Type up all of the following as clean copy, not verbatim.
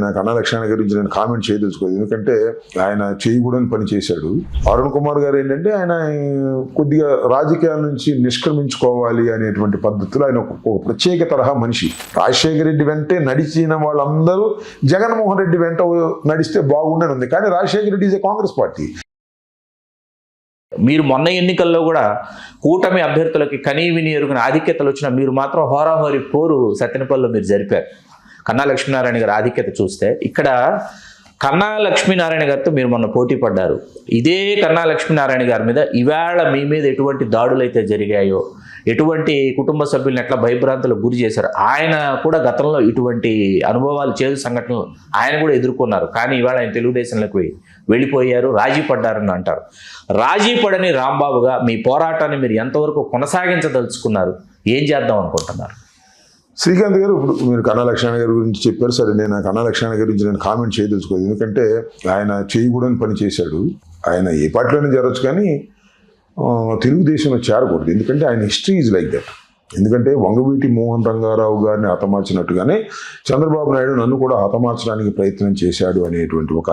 నాకు అన్నా లక్ష్మణ గురించి నేను కామెంట్ చేయదలుచుకోలేదు, ఎందుకంటే ఆయన చేయకూడని పని చేశాడు. అరుణ్ కుమార్ గారు ఏంటంటే ఆయన కొద్దిగా రాజకీయాల నుంచి నిష్క్రమించుకోవాలి అనేటువంటి పద్ధతిలో ఆయన ఒక ప్రత్యేక తరహా మనిషి. రాజశేఖర రెడ్డి వెంటే నడిచిన వాళ్ళందరూ జగన్మోహన్ రెడ్డి వెంట నడిస్తే బాగుండని ఉంది, కానీ Rajasekhara Reddy is a Congress party. మీరు మొన్న ఎన్నికల్లో కూడా కూటమి అభ్యర్థులకి కనీవిని ఎరుగున ఆధిక్యతలు వచ్చిన మీరు మాత్రం హోరాహోరీ పోరు సత్తెనపల్లిలో మీరు జరిపారు. కన్నా లక్ష్మీనారాయణ గారి ఆధిక్యత చూస్తే ఇక్కడ కన్నా లక్ష్మీనారాయణ గారితో మీరు మొన్న పోటీ పడ్డారు. ఇదే కన్నా లక్ష్మీనారాయణ గారి మీద ఇవాళ మీ మీద ఎటువంటి దాడులు అయితే జరిగాయో, ఎటువంటి కుటుంబ సభ్యులను ఎట్లా భయభ్రాంతులకు గురి చేశారు, ఆయన కూడా గతంలో ఇటువంటి అనుభవాలు చేదు సంఘటనలు ఆయన కూడా ఎదుర్కొన్నారు. కానీ ఇవాళ ఆయన తెలుగుదేశంలోకి వెళ్ళిపోయారు, రాజీ పడ్డారని అంటారు. రాజీ పడని రాంబాబుగా మీ పోరాటాన్ని మీరు ఎంతవరకు కొనసాగించదలుచుకున్నారు, ఏం చేద్దాం అనుకుంటున్నారు? శ్రీకాంత్ గారు, ఇప్పుడు మీరు కన్నా లక్ష్మణ గారి గురించి చెప్పారు. సరే, నేను కన్నా లక్ష్మణ గారి గురించి నేను కామెంట్ చేయదలుచుకోలేదు, ఎందుకంటే ఆయన చేయకూడని పని చేశాడు. ఆయన ఏ పార్టీలోనే జరగచ్చు, కానీ తెలుగుదేశంలో చేరకూడదు. ఎందుకంటే ఆయన హిస్టరీ ఈజ్ లైక్ దట్. ఎందుకంటే వంగవీటి మోహన్ రంగారావు గారిని హతమార్చినట్టుగానే చంద్రబాబు నాయుడు నన్ను కూడా హతమార్చడానికి ప్రయత్నం చేశాడు అనేటువంటి ఒక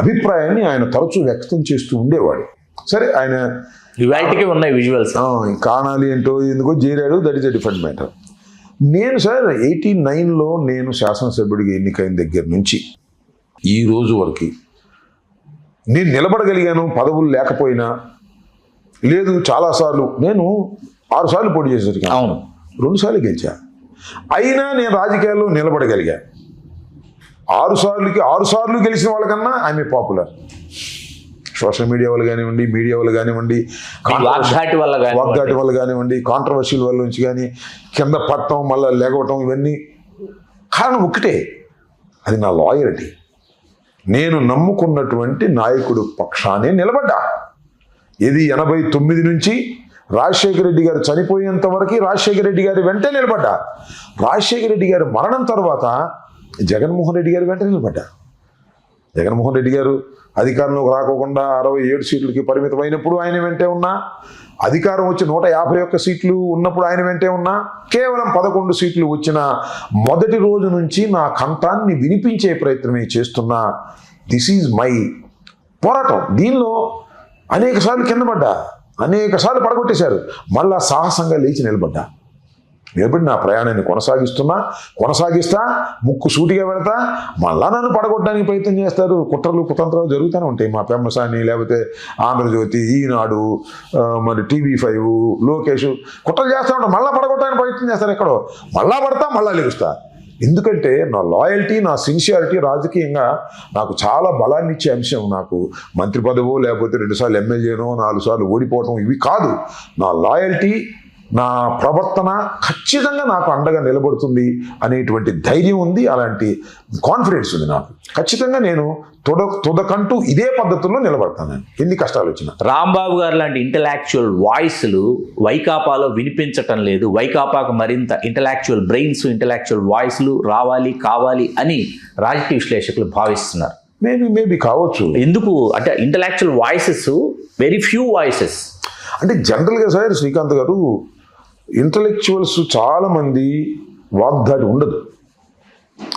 అభిప్రాయాన్ని ఆయన తరచూ వ్యక్తం చేస్తూ ఉండేవాడు. సరే, ఆయన ఇవాళకి ఉన్నాయి విజువల్స్, కానాలి ఏంటో ఎందుకో చేరాడు, that is a different matter. నేను సార్ 89లో నేను శాసనసభ్యుడిగా ఎన్నికైన దగ్గర నుంచి ఈ రోజు వరకు నేను నిలబడగలిగాను. పదవులు లేకపోయినా లేదు, చాలాసార్లు నేను 6 సార్లు పోటీ చేసేసరికి అవును 2 సార్లు గెలిచా. అయినా నేను రాజకీయాల్లో నిలబడగలిగా. 6 సార్లు గెలిచిన వాళ్ళకన్నా ఆమె పాపులర్. సోషల్ మీడియా వల్ల కానివ్వండి, మీడియా వల్ల కానివ్వండి, వాగ్ఘాటి వల్ల కానివ్వండి, కాంట్రవర్షియల్ వల్ల నుంచి కానీ, కింద పట్టడం మళ్ళీ లేకపోవటం, ఇవన్నీ కారణం ఒకటే, అది నా లాయల్టీ. నేను నమ్ముకున్నటువంటి నాయకుడు పక్షానే నిలబడ్డా. ఇది 89 నుంచి రాజశేఖర రెడ్డి గారు చనిపోయేంత వరకు రాజశేఖర రెడ్డి గారి వెంటే నిలబడ్డా. రాజశేఖర రెడ్డి గారి మరణం తర్వాత జగన్మోహన్ రెడ్డి గారి వెంట నిలబడ్డా. జగన్మోహన్ రెడ్డి గారు అధికారంలోకి రాకోకుండా 67 సీట్లకి పరిమితమైనప్పుడు ఆయన వెంటే ఉన్నా, అధికారం వచ్చి 151 సీట్లు ఉన్నప్పుడు ఆయన వెంటే ఉన్నా, కేవలం 11 సీట్లు వచ్చిన మొదటి రోజు నుంచి నా కంఠాన్ని వినిపించే ప్రయత్నమే చేస్తున్నా. దిస్ ఈజ్ మై పోరాటం. దీనిలో అనేక సార్లు కింద పడ్డా, అనేక సార్లు పడగొట్టేశారు, మళ్ళా సాహసంగా లేచి నిలబడ్డా. నిలబడి నా ప్రయాణాన్ని కొనసాగిస్తా, ముక్కు సూటిగా పెడతా. మళ్ళా నన్ను పడగొట్టడానికి ప్రయత్నం చేస్తారు. కుట్రలు కుతంత్రాలు జరుగుతూనే ఉంటాయి. మా పెమ్మసాని, లేకపోతే ఆంధ్రజ్యోతి, ఈనాడు, మరి TV5, లోకేష్ కుట్రలు చేస్తూ ఉంటారు. మళ్ళీ పడగొట్టడానికి ప్రయత్నం చేస్తారు. ఎక్కడో మళ్ళా పడతా, మళ్ళా లెగుస్తా. ఎందుకంటే నా లాయల్టీ, నా సిన్సియారిటీ రాజకీయంగా నాకు చాలా బలాన్ని ఇచ్చే అంశం. నాకు మంత్రి పదవో, లేకపోతే 2 సార్లు ఎమ్మెల్యేనో, 4 సార్లు ఓడిపోవటం, ఇవి కాదు. నా లాయల్టీ, నా ప్రవర్తన ఖచ్చితంగా నాకు అండగా నిలబడుతుంది అనేటువంటి ధైర్యం ఉంది, అలాంటి కాన్ఫిడెన్స్ ఉంది నాకు. ఖచ్చితంగా నేను తుదకంటూ ఇదే పద్ధతుల్లో నిలబడతాను, ఎన్ని కష్టాలు వచ్చినా. రాంబాబు గారు లాంటి ఇంటలెక్చువల్ వాయిస్లు వైకాపాలో వినిపించటం లేదు. వైకాపాకు మరింత ఇంటలెక్చువల్ బ్రెయిన్స్, ఇంటలెక్చువల్ వాయిస్లు రావాలి, కావాలి అని రాజకీయ విశ్లేషకులు భావిస్తున్నారు. మేబీ కావచ్చు. ఎందుకు అంటే intellectual voices very few voices. అంటే జనరల్గా సార్ శ్రీకాంత్ గారు, ఇంటలెక్చువల్స్ చాలామంది వాగ్దాటి ఉండదు.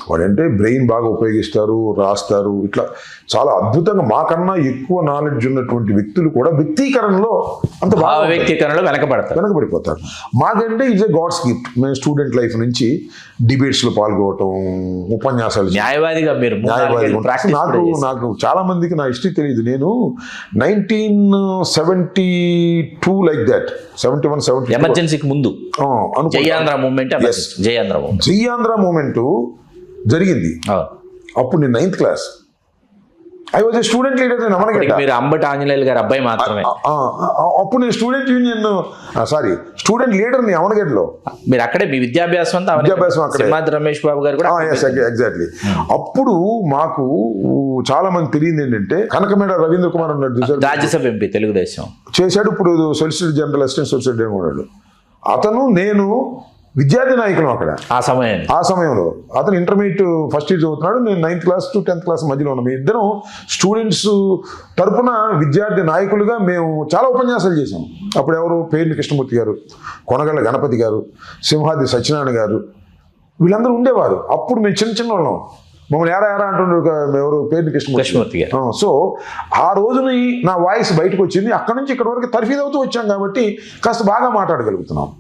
వాడంటే బ్రెయిన్ బాగా ఉపయోగిస్తారు, రాస్తారు, ఇట్లా చాలా అద్భుతంగా మాకన్నా ఎక్కువ నాలెడ్జ్ ఉన్నటువంటి వ్యక్తులు కూడా వ్యక్తీకరణలో అంత బాగా వ్యక్తీకరణలో వెనకబడిపోతారు. మాకంటే ఇట్స్ ఏ గాడ్స్ గిఫ్ట్. మేము స్టూడెంట్ లైఫ్ నుంచి డిబేట్స్లో పాల్గొనటం, ఉపన్యాసాలు, న్యాయవాదిగా మీరు నాకు చాలా మందికి నా హిస్టరీ తెలియదు. నేను 1972 లైక్ దట్, 71, 72 ఎమర్జెన్సీకి ముందు జయాంధ్ర మూమెంట్ జరిగింది. అప్పుడు నేను 9th class. I was a student leader. నేను మీరు అంబటి ఆంజనేయులు గారి అబ్బాయి మాత్రమే. అప్పుడు నేను స్టూడెంట్ లీడర్ని అవనగడ్డలో. మీరు అక్కడే మీ విద్యాభ్యాసం అక్కడే. రమేష్ బాబు గారు కూడా ఎగ్జాక్ట్లీ. అప్పుడు మాకు చాలా మంది తెలియదు ఏంటంటే, కనకమేడ రవీంద్ర కుమార్ అన్నాడు, రాజ్యసభ ఎంపీ తెలుగుదేశం చేశాడు. ఇప్పుడు solicitor general, assistant solicitor general. అతను, నేను విద్యార్థి నాయకులు అక్కడ. ఆ సమయంలో అతను ఇంటర్మీడియట్ ఫస్ట్ ఇయర్ చదువుతున్నాడు, నేను 9th class to 10th class మధ్యలో ఉన్నాం. మేము ఇద్దరం స్టూడెంట్స్ తరపున విద్యార్థి నాయకులుగా మేము చాలా ఉపన్యాసాలు చేసాం. అప్పుడు ఎవరు, పేర్ని కృష్ణమూర్తి గారు, కొనగళ్ళ గణపతి గారు, సింహాద్రి సత్యనారాయణ గారు, వీళ్ళందరూ ఉండేవారు. అప్పుడు మేము చిన్న వాళ్ళం. మమ్మల్ని ఏరా అంటుండ్రు ఎవరు పేరు కృష్ణమూర్తి గారు. సో ఆ రోజుని నా వాయిస్ బయటకు వచ్చింది, అక్కడ నుంచి ఇక్కడ వరకు తర్ఫీదు అవుతూ వచ్చాం కాబట్టి కాస్త బాగా మాట్లాడగలుగుతున్నాం.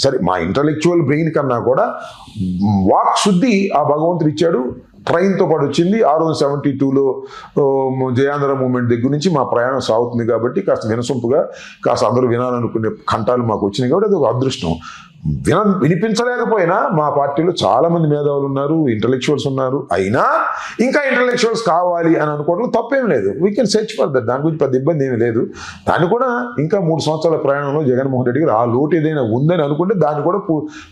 సరే, మా ఇంటలెక్చువల్ బ్రెయిన్ కన్నా కూడా వాక్ శుద్ధి ఆ భగవంతుడు ఇచ్చాడు. ట్రైన్తో పాటు వచ్చింది. 672లో జయాంధ్ర మూమెంట్ దగ్గర నుంచి మా ప్రయాణం సాగుతుంది కాబట్టి కాస్త వినసొంపుగా కాస్త అందరూ వినాలనుకునే కంఠాలు మాకు వచ్చినాయి కాబట్టి అది ఒక అదృష్టం. వినిపించలేకపోయినా మా పార్టీలో చాలా మంది మేధావులు ఉన్నారు, ఇంటలెక్చువల్స్ ఉన్నారు. అయినా ఇంకా ఇంటలెక్చువల్స్ కావాలి అని అనుకోవడం తప్పేం లేదు. We can search for that, దాని గురించి పెద్ద ఇబ్బంది ఏమీ లేదు. దాన్ని కూడా ఇంకా 3 సంవత్సరాల ప్రయాణంలో జగన్మోహన్ రెడ్డి గారు ఆ లోటు ఏదైనా ఉందని అనుకుంటే దాన్ని కూడా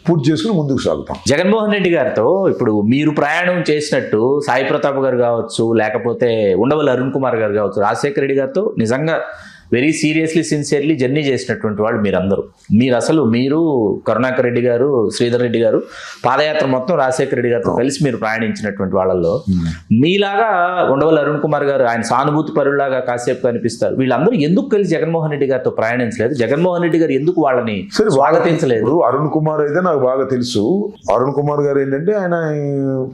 పూర్తి చేసుకుని ముందుకు సాగుతాం. జగన్మోహన్ రెడ్డి గారితో ఇప్పుడు మీరు ప్రయాణం చేసినట్టు సాయి ప్రతాప్ గారు కావచ్చు, లేకపోతే ఉండవల్లి అరుణ్ కుమార్ గారు కావచ్చు, రాజశేఖర రెడ్డి గారితో నిజంగా వెరీ సీరియస్లీ సిన్సియర్లీ జర్నీ చేసినటువంటి వాళ్ళు మీరందరూ. మీరు కరుణాకర్ రెడ్డి గారు, శ్రీధర్ రెడ్డి గారు పాదయాత్ర మొత్తం రాజశేఖర రెడ్డి గారితో కలిసి మీరు ప్రయాణించినటువంటి వాళ్ళల్లో మీలాగా ఉండవల్లి అరుణ్ కుమార్ గారు ఆయన సానుభూతి పరులాగా కాసేపు కనిపిస్తారు. వీళ్ళందరూ ఎందుకు కలిసి జగన్మోహన్ రెడ్డి గారితో ప్రయాణించలేదు? జగన్మోహన్ రెడ్డి గారు ఎందుకు వాళ్ళని స్వాగతించలేదు? అరుణ్ కుమార్ అయితే నాకు బాగా తెలుసు. అరుణ్ కుమార్ గారు ఏంటంటే ఆయన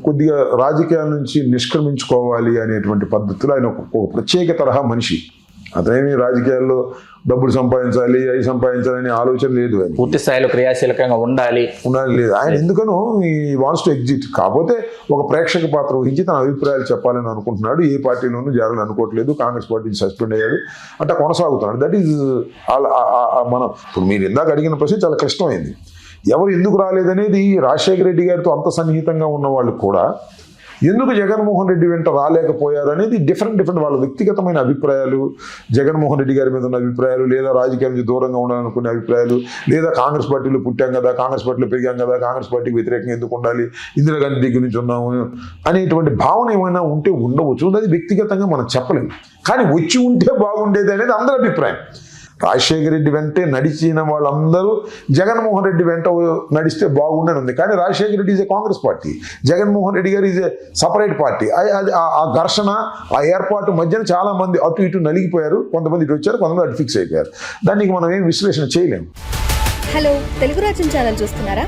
కొద్దిగా రాజకీయాల నుంచి నిష్క్రమించుకోవాలి అనేటువంటి పద్ధతిలో ఆయన ఒక ప్రత్యేక తరహా మనిషి. అతనేమి రాజకీయాల్లో డబ్బులు సంపాదించాలి, అవి సంపాదించాలనే ఆలోచన లేదు. ఆయన పూర్తి స్థాయిలో క్రియాశీలకంగా ఉండాలి లేదు. ఆయన ఎందుకనో ఈ వాంట్స్ టు ఎగ్జిట్. కాకపోతే ఒక ప్రేక్షక పాత్ర వహించి తన అభిప్రాయాలు చెప్పాలని అనుకుంటున్నాడు. ఏ పార్టీలోనూ చేరాలని అనుకోవట్లేదు. కాంగ్రెస్ పార్టీ సస్పెండ్ అయ్యాడు, అట్లా కొనసాగుతున్నాడు. దట్ ఈజ్ మనం ఇప్పుడు మీరు ఇందాక అడిగిన ప్రశ్న చాలా క్లిష్టమైంది. ఎవరు ఎందుకు రాలేదనేది రాజశేఖర రెడ్డి గారితో అంత సన్నిహితంగా ఉన్న వాళ్ళు కూడా ఎందుకు జగన్మోహన్ రెడ్డి వెంట రాలేకపోయారు అనేది డిఫరెంట్ వాళ్ళ వ్యక్తిగతమైన అభిప్రాయాలు, జగన్మోహన్ రెడ్డి గారి మీద ఉన్న అభిప్రాయాలు, లేదా రాజకీయాల నుంచి దూరంగా ఉండాలనుకునే అభిప్రాయాలు, లేదా కాంగ్రెస్ పార్టీలో పుట్టాం కదా, కాంగ్రెస్ పార్టీలో పెరిగాం కదా, కాంగ్రెస్ పార్టీకి వ్యతిరేకంగా ఎందుకు ఉండాలి, ఇందిరాగాంధీ దగ్గర నుంచి ఉన్నాము అనేటువంటి భావన ఏమైనా ఉంటే ఉండవచ్చు. అది వ్యక్తిగతంగా మనం చెప్పలేము. కానీ వచ్చి ఉంటే బాగుండేది అనేది అందరి అభిప్రాయం. రాజశేఖర రెడ్డి వెంటే నడిచిన వాళ్ళందరూ జగన్మోహన్ రెడ్డి వెంట నడిస్తే బాగుండని ఉంది. కానీ Rajasekhara Reddy is a Congress party, Jaganmohan Reddy గారు ఈజ్ ఏ సపరేట్ పార్టీ. ఆ ఘర్షణ, ఆ ఏర్పాటు మధ్యన చాలా మంది అటు ఇటు నలిగిపోయారు. కొంతమంది ఇటు వచ్చారు, కొంతమంది అటు ఫిక్స్ అయిపోయారు. దానికి మనం ఏం విశ్లేషణ చేయలేము. హలో, తెలుగు రాజ్యం ఛానల్ చూస్తున్నారా?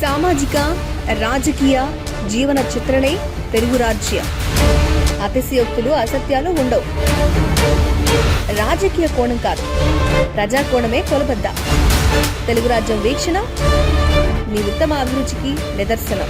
సామాజిక, రాజకీయ, జీవన చిత్రణే తెలుగు రాజ్యం. అతిశయోక్తులు, అసత్యాలు ఉండవు. రాజకీయ కోణం కాదు, ప్రజా కోణమే కొలబద్ద. తెలుగు రాజ్యం వీక్షణ మీ ఉత్తమ అభిరుచికి నిదర్శనం.